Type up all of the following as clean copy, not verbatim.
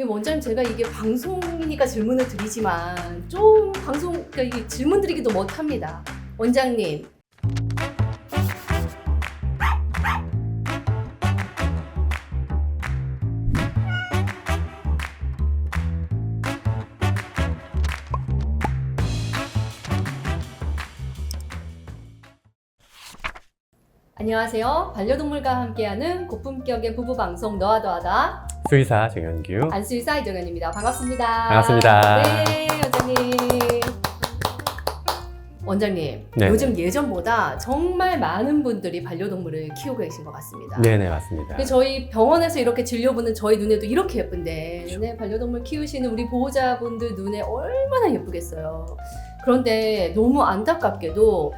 원장님, 제가 이게 방송이니까 질문을 드리지만 좀 그러니까 이게 질문 드리기도 못합니다. 원장님. 안녕하세요. 반려동물과 함께하는 고품격의 부부방송 너와 더하다. 수의사 정현규. 안수의사 이정현입니다. 반갑습니다. 반갑습니다. 네, 원장님. 원장님, 네. 요즘 예전보다 정말 많은 분들이 반려동물을 키우고 계신 것 같습니다. 네네, 맞습니다. 저희 병원에서 이렇게 진료보는 저희 눈에도 이렇게 예쁜데, 그렇죠. 네, 반려동물 키우시는 우리 보호자분들 눈에 얼마나 예쁘겠어요. 그런데 너무 안타깝게도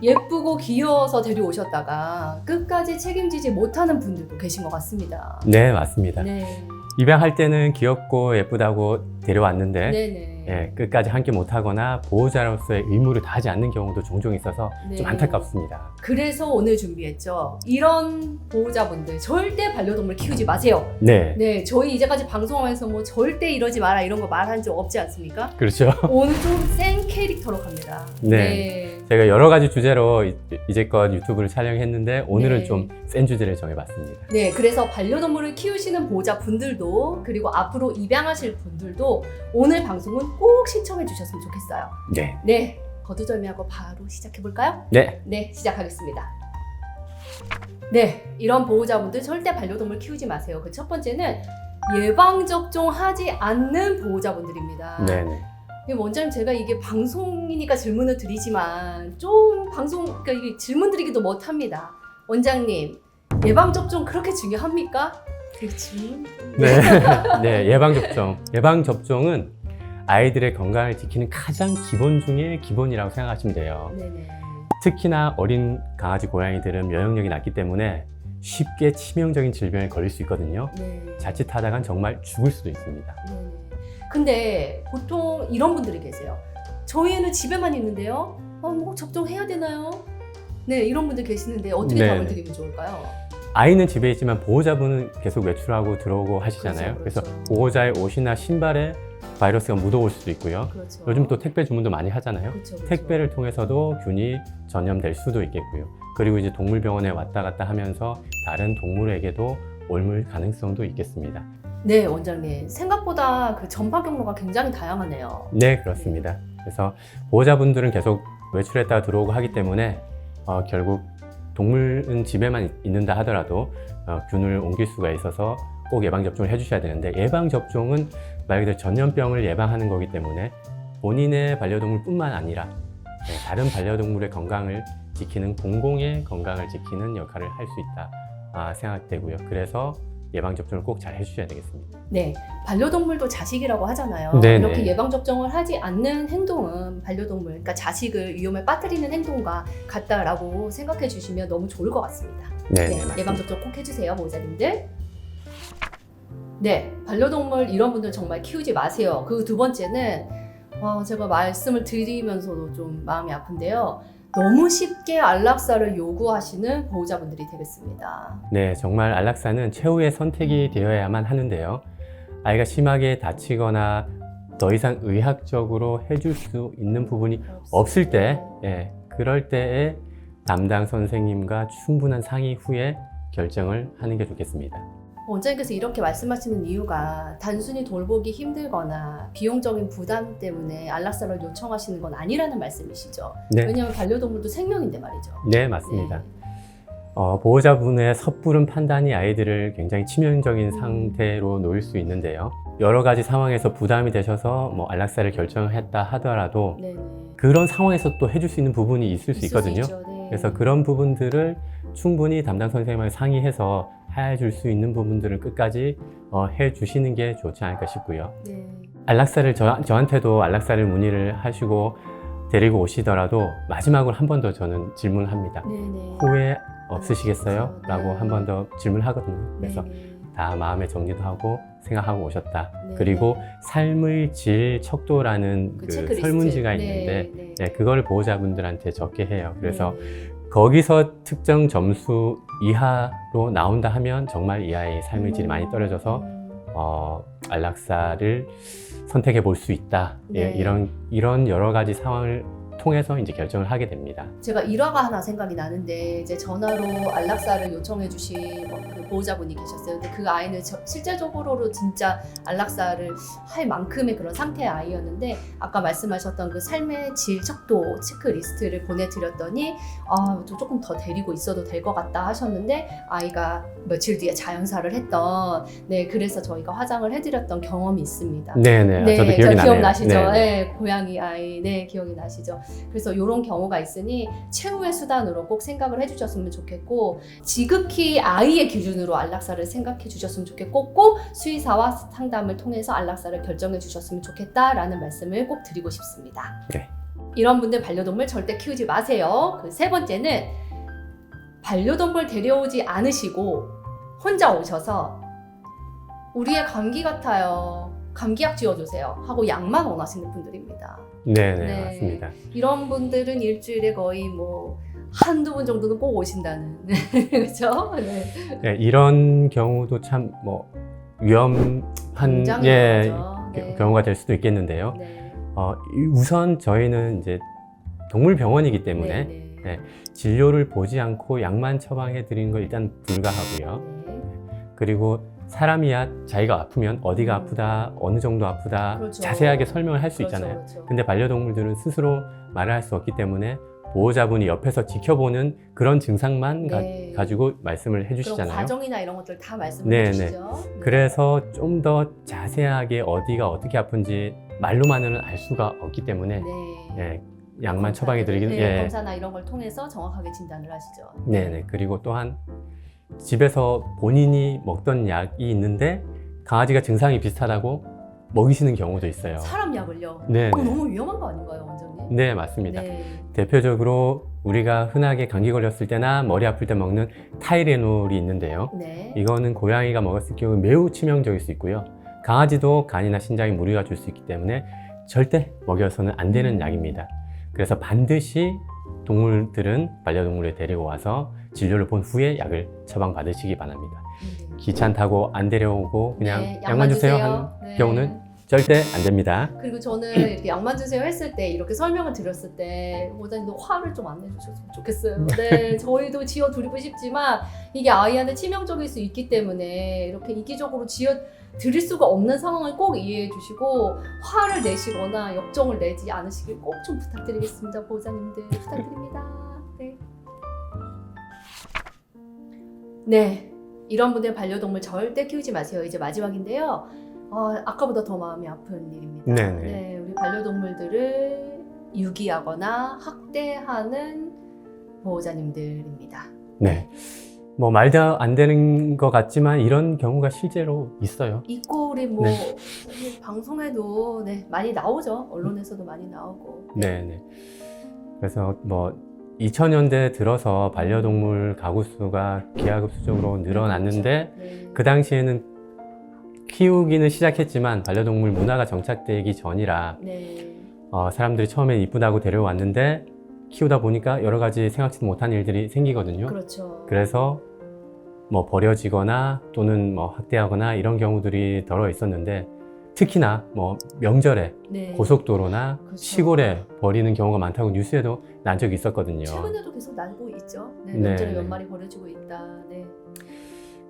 예쁘고 귀여워서 데려오셨다가 끝까지 책임지지 못하는 분들도 계신 것 같습니다. 네, 맞습니다. 네. 입양할 때는 귀엽고 예쁘다고 데려왔는데 네네. 예, 끝까지 함께 못하거나 보호자로서의 의무를 다하지 않는 경우도 종종 있어서 네. 좀 안타깝습니다. 그래서 오늘 준비했죠. 이런 보호자분들 절대 반려동물 키우지 마세요. 네, 네, 저희 이제까지 방송하면서 뭐 절대 이러지 마라 이런 거 말한 적 없지 않습니까? 그렇죠. 오늘 좀 센 캐릭터로 갑니다. 네. 제가 여러 가지 주제로 이제껏 유튜브를 촬영했는데 오늘은 네. 좀 센 주제를 정해봤습니다. 네, 그래서 반려동물을 키우시는 보호자분들도 그리고 앞으로 입양하실 분들도 오늘 방송은 꼭 시청해 주셨으면 좋겠어요. 네. 네, 거두절미하고 바로 시작해 볼까요? 네. 네, 시작하겠습니다. 네, 이런 보호자분들 절대 반려동물 키우지 마세요. 그 첫 번째는 예방접종하지 않는 보호자분들입니다. 네네. 원장님, 제가 이게 방송이니까 질문을 드리지만 좀 그러니까 이게 질문 드리기도 못합니다. 원장님, 예방접종 그렇게 중요합니까? 그 질문? 네. 네, 예방접종. 예방접종은 아이들의 건강을 지키는 가장 기본 중에 기본이라고 생각하시면 돼요. 네네. 특히나 어린 강아지, 고양이들은 면역력이 낮기 때문에 쉽게 치명적인 질병에 걸릴 수 있거든요. 네. 자칫하다간 정말 죽을 수도 있습니다. 네네. 근데 보통 이런 분들이 계세요. 저희 애는 집에만 있는데요. 뭐 접종해야 되나요? 네, 이런 분들 계시는데 어떻게 네네. 답을 드리면 좋을까요? 아이는 집에 있지만 보호자분은 계속 외출하고 들어오고 하시잖아요. 그렇죠. 그래서 보호자의 옷이나 신발에 바이러스가 묻어올 수도 있고요. 그렇죠. 요즘 또 택배 주문도 많이 하잖아요. 그렇죠. 택배를 통해서도 균이 전염될 수도 있겠고요. 그리고 이제 동물병원에 왔다 갔다 하면서 다른 동물에게도 옮을 가능성도 있겠습니다. 네, 원장님. 생각보다 그 전파 경로가 굉장히 다양하네요. 네, 그렇습니다. 그래서 보호자분들은 계속 외출했다가 들어오고 하기 때문에 결국 동물은 집에만 있는다 하더라도 균을 옮길 수가 있어서 꼭 예방접종을 해주셔야 되는데, 예방접종은 말 그대로 전염병을 예방하는 거기 때문에 본인의 반려동물뿐만 아니라 다른 반려동물의 건강을 지키는 공공의 건강을 지키는 역할을 할 수 있다 생각되고요. 그래서 예방접종을 꼭 잘 해주셔야 되겠습니다. 네, 반려동물도 자식이라고 하잖아요. 네네. 이렇게 예방접종을 하지 않는 행동은 반려동물, 그러니까 자식을 위험에 빠뜨리는 행동과 같다라고 생각해 주시면 너무 좋을 것 같습니다. 네, 네, 맞습니다. 예방접종 꼭 해주세요, 보호자님들. 네, 반려동물 이런 분들 정말 키우지 마세요. 그 두 번째는 제가 말씀을 드리면서도 좀 마음이 아픈데요. 너무 쉽게 안락사를 요구하시는 보호자분들이 되겠습니다. 네, 정말 안락사는 최후의 선택이 되어야만 하는데요. 아이가 심하게 다치거나 더 이상 의학적으로 해줄 수 있는 부분이 없을 때, 그럴 때에 담당 선생님과 충분한 상의 후에 결정을 하는 게 좋겠습니다. 원장님께서 이렇게 말씀하시는 이유가 단순히 돌보기 힘들거나 비용적인 부담 때문에 안락사를 요청하시는 건 아니라는 말씀이시죠? 네, 왜냐하면 반려동물도 생명인데 말이죠. 네, 맞습니다. 네. 보호자분의 섣부른 판단이 아이들을 굉장히 치명적인 상태로 놓일 수 있는데요. 여러 가지 상황에서 부담이 되셔서 안락사를 결정했다 하더라도 네네. 그런 상황에서 또 해줄 수 있는 부분이 있을 수 있거든요. 있죠. 네. 그래서 그런 부분들을 충분히 담당 선생님과 상의해서 해줄 수 있는 부분들을 끝까지 해주시는 게 좋지 않을까 싶고요. 네. 안락사를 저한테도 안락사를 문의를 하시고 데리고 오시더라도 마지막으로 한 번 더 저는 질문을 합니다. 네네. 후회 없으시겠어요? 네. 라고 한 번 더 질문을 하거든요. 그래서 네네. 다 마음의 정리도 하고 생각하고 오셨다. 네. 그리고 삶의 질 척도라는 그 그 체크리스트. 설문지가 네, 있는데 네. 그걸 보호자분들한테 적게 해요. 그래서 네. 거기서 특정 점수 이하로 나온다 하면 정말 이 아이의 삶의 질이 많이 떨어져서 안락사를 선택해 볼 수 있다. 예, 네. 이런 여러 가지 상황을 통해서 이제 결정을 하게 됩니다. 제가 일화가 하나 생각이 나는데 이제 전화로 안락사를 요청해 주신 그 보호자분이 계셨어요. 근데 그 아이는 실제적으로 진짜 안락사를 할 만큼의 그런 상태의 아이였는데 아까 말씀하셨던 그 삶의 질 척도 체크리스트를 보내드렸더니 조금 더 데리고 있어도 될 것 같다 하셨는데 아이가 며칠 뒤에 자연사를 했던 그래서 저희가 화장을 해드렸던 경험이 있습니다. 네네. 저도 기억이 나네요. 기억나시죠? 네네. 네, 고양이 아이, 기억이 나시죠? 그래서 이런 경우가 있으니 최후의 수단으로 꼭 생각을 해주셨으면 좋겠고 지극히 아이의 기준으로 안락사를 생각해 주셨으면 좋겠고 꼭 수의사와 상담을 통해서 안락사를 결정해 주셨으면 좋겠다라는 말씀을 꼭 드리고 싶습니다. 네. 이런 분들 반려동물 절대 키우지 마세요. 그 세 번째는 반려동물 데려오지 않으시고 혼자 오셔서 우리의 감기 같아요. 감기약 지어주세요 하고 약만 원하시는 분들입니다. 네네, 맞습니다. 이런 분들은 일주일에 거의 뭐 한두 번 정도는 꼭 오신다는 그렇죠? 네, 이런 경우도 참 뭐 위험한 굉장히 위험하죠. 경우가 될 수도 있겠는데요. 네. 우선 저희는 이제 동물병원이기 때문에 네. 진료를 보지 않고 약만 처방해 드리는 건 일단 불가하고요. 네. 그리고 사람이야 자기가 아프면 어디가 아프다, 어느 정도 아프다 그렇죠. 자세하게 설명을 할 수 그렇죠, 있잖아요. 그렇죠. 근데 반려동물들은 스스로 말을 할 수 없기 때문에 보호자분이 옆에서 지켜보는 그런 증상만 가지고 말씀을 그런 해주시잖아요. 과정이나 이런 것들 다 말씀을 네, 해주시죠. 그래서 좀 더 자세하게 어디가 어떻게 아픈지 말로만은 알 수가 없기 때문에 약만 처방해 드리긴 검사나 이런 걸 통해서 정확하게 진단을 하시죠. 그리고 또한 집에서 본인이 먹던 약이 있는데 강아지가 증상이 비슷하다고 먹이시는 경우도 있어요. 사람 약을요? 네. 너무 위험한 거 아닌가요, 원장님? 네, 맞습니다. 네. 대표적으로 우리가 흔하게 감기 걸렸을 때나 머리 아플 때 먹는 타이레놀이 있는데요. 네. 이거는 고양이가 먹었을 경우 매우 치명적일 수 있고요. 강아지도 간이나 신장에 무리가 줄 수 있기 때문에 절대 먹여서는 안 되는 약입니다. 그래서 반드시 동물들은 반려동물을 데리고 와서 진료를 본 후에 약을 처방받으시기 바랍니다. 귀찮다고 안 데려오고 그냥 약만 주세요 하는 경우는 절대 안 됩니다. 그리고 저는 이렇게 약만 주세요 했을 때 이렇게 설명을 드렸을 때 보호자님도 화를 좀 안 내주셨으면 좋겠어요. 저희도 지어 드리고 싶지만 이게 아이한테 치명적일 수 있기 때문에 이렇게 이기적으로 지어 드릴 수가 없는 상황을 꼭 이해해 주시고 화를 내시거나 역정을 내지 않으시길 꼭 좀 부탁드리겠습니다. 보호자님들 부탁드립니다. 네, 이런 분들 반려동물 절대 키우지 마세요. 이제 마지막인데요. 아까보다 더 마음이 아픈 일입니다. 네네. 우리 반려동물들을 유기하거나 학대하는 보호자님들입니다. 네. 뭐 말도 안 되는 것 같지만 이런 경우가 실제로 있어요. 있고 우리 방송에도 많이 나오죠. 언론에서도 많이 나오고. 네. 그래서 뭐 2000년대 들어서 반려동물 가구 수가 기하급수적으로 늘어났는데 그 당시에는 키우기는 시작했지만 반려동물 문화가 정착되기 전이라 사람들이 처음에 이쁘다고 데려왔는데 키우다 보니까 여러 가지 생각지도 못한 일들이 생기거든요. 그렇죠. 그래서 뭐 버려지거나 또는 뭐 학대하거나 이런 경우들이 덜어 있었는데 특히나 뭐 명절에 고속도로나 그렇죠. 시골에 버리는 경우가 많다고 뉴스에도 난 적이 있었거든요. 최근에도 계속 나고 있죠. 명절에 몇 마리 버려지고 있다.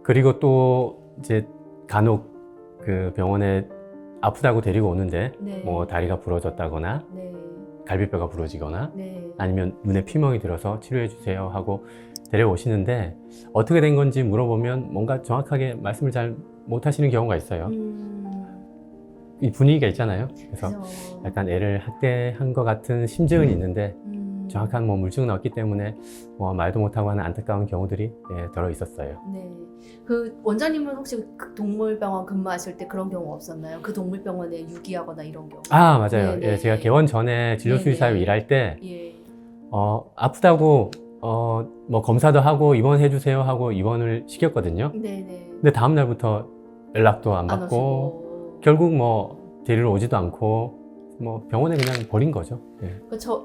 그리고 또 이제 간혹 그 병원에 아프다고 데리고 오는데 뭐 다리가 부러졌다거나 갈비뼈가 부러지거나 아니면 눈에 피멍이 들어서 치료해 주세요 하고 데려오시는데 어떻게 된 건지 물어보면 뭔가 정확하게 말씀을 잘 못하시는 경우가 있어요. 이 분위기가 있잖아요. 그래서 약간 애를 학대한 것 같은 심증은 있는데 정확한 뭐 물증은 없기 때문에 뭐 말도 못하고 하는 안타까운 경우들이 덜어 있었어요. 그 원장님은 혹시 그 동물병원 근무하실 때 그런 경우 없었나요? 그 동물병원에 유기하거나 이런 경우? 맞아요. 제가 개원 전에 진료수의사로 일할 때 아프다고 뭐 검사도 하고 입원해 주세요 하고 입원을 시켰거든요. 근데 다음 날부터 연락도 안 받고 결국 뭐 데리러 오지도 않고 뭐 병원에 그냥 버린 거죠.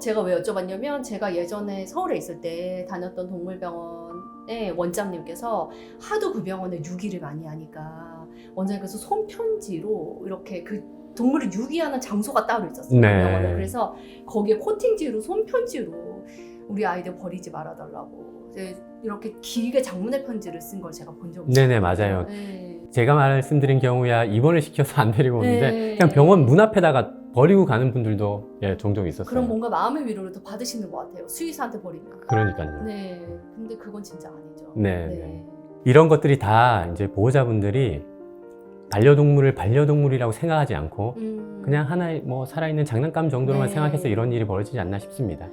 제가 왜 여쭤봤냐면 제가 예전에 서울에 있을 때 다녔던 동물병원의 원장님께서 하도 그 병원에 유기를 많이 하니까 원장님께서 손편지로 이렇게 그 동물을 유기하는 장소가 따로 있었어요. 네. 병원에. 그래서 거기에 코팅지로 손편지로 우리 아이들 버리지 말아달라고 이제 이렇게 길게 장문의 편지를 쓴 걸 제가 본 적이 있어요. 네네, 맞아요. 네. 제가 말씀드린 경우야 입원을 시켜서 안 데리고 오는데 네. 그냥 병원 문 앞에다가 버리고 가는 분들도 예, 종종 있었어요. 그럼 뭔가 마음의 위로를 더 받으시는 것 같아요. 수의사한테 버리면. 그러니까요. 네. 근데 그건 진짜 아니죠. 네. 이런 것들이 다 이제 보호자분들이 반려동물을 반려동물이라고 생각하지 않고 그냥 하나의 뭐 살아있는 장난감 정도로만 네. 생각해서 이런 일이 벌어지지 않나 싶습니다.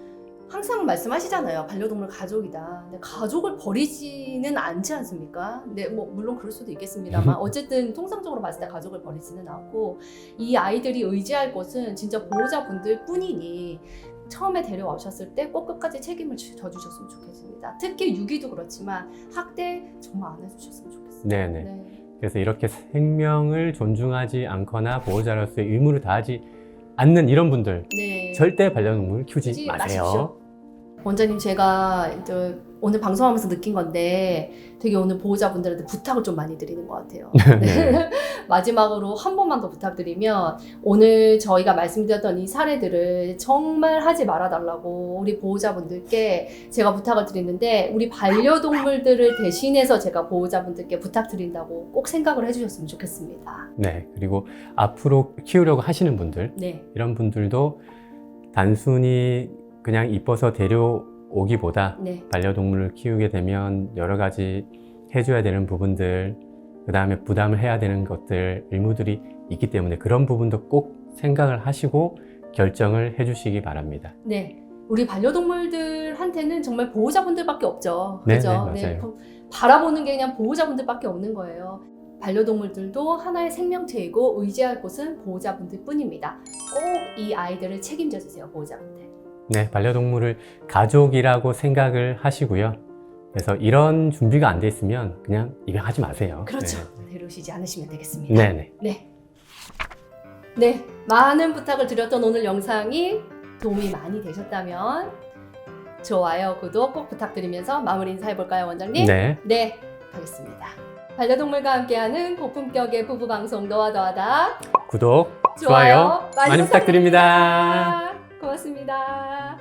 항상 말씀하시잖아요. 반려동물 가족이다. 근데 가족을 버리지는 않지 않습니까? 근데 뭐 물론 그럴 수도 있겠습니다만 어쨌든 통상적으로 봤을 때 가족을 버리지는 않고 이 아이들이 의지할 것은 진짜 보호자분들 뿐이니 처음에 데려오셨을 때 꼭 끝까지 책임을 져주셨으면 좋겠습니다. 특히 유기도 그렇지만 학대 정말 안 해주셨으면 좋겠습니다. 네네. 네. 그래서 이렇게 생명을 존중하지 않거나 보호자로서의 의무를 다하지 않는 이런 분들 네. 절대 반려동물 키우지 키우지 마세요. 마십시오. 원장님 제가 이제 오늘 방송하면서 느낀 건데 되게 오늘 보호자분들한테 부탁을 좀 많이 드리는 것 같아요. 네. 마지막으로 한 번만 더 부탁드리면 오늘 저희가 말씀드렸던 이 사례들을 정말 하지 말아달라고 우리 보호자분들께 제가 부탁을 드리는데 우리 반려동물들을 대신해서 제가 보호자분들께 부탁드린다고 꼭 생각을 해주셨으면 좋겠습니다. 네. 그리고 앞으로 키우려고 하시는 분들 네. 이런 분들도 단순히 그냥 이뻐서 데려오기보다 네. 반려동물을 키우게 되면 여러 가지 해줘야 되는 부분들, 그 다음에 부담을 해야 되는 것들, 의무들이 있기 때문에 그런 부분도 꼭 생각을 하시고 결정을 해주시기 바랍니다. 네. 우리 반려동물들한테는 정말 보호자분들밖에 없죠. 네, 그죠? 네, 맞아요. 바라보는 게 그냥 보호자분들밖에 없는 거예요. 반려동물들도 하나의 생명체이고 의지할 곳은 보호자분들 뿐입니다. 꼭 이 아이들을 책임져 주세요, 보호자분들. 네, 반려동물을 가족이라고 생각을 하시고요. 그래서 이런 준비가 안 돼 있으면 그냥 입양하지 마세요. 그렇죠. 네. 데려오시지 않으시면 되겠습니다. 네네. 네. 네. 많은 부탁을 드렸던 오늘 영상이 도움이 많이 되셨다면 좋아요, 구독 꼭 부탁드리면서 마무리 인사해볼까요, 원장님? 네. 네, 가겠습니다. 반려동물과 함께하는 고품격의 부부 방송 너와 더하다. 구독, 좋아요 많이 부탁드립니다. 고맙습니다.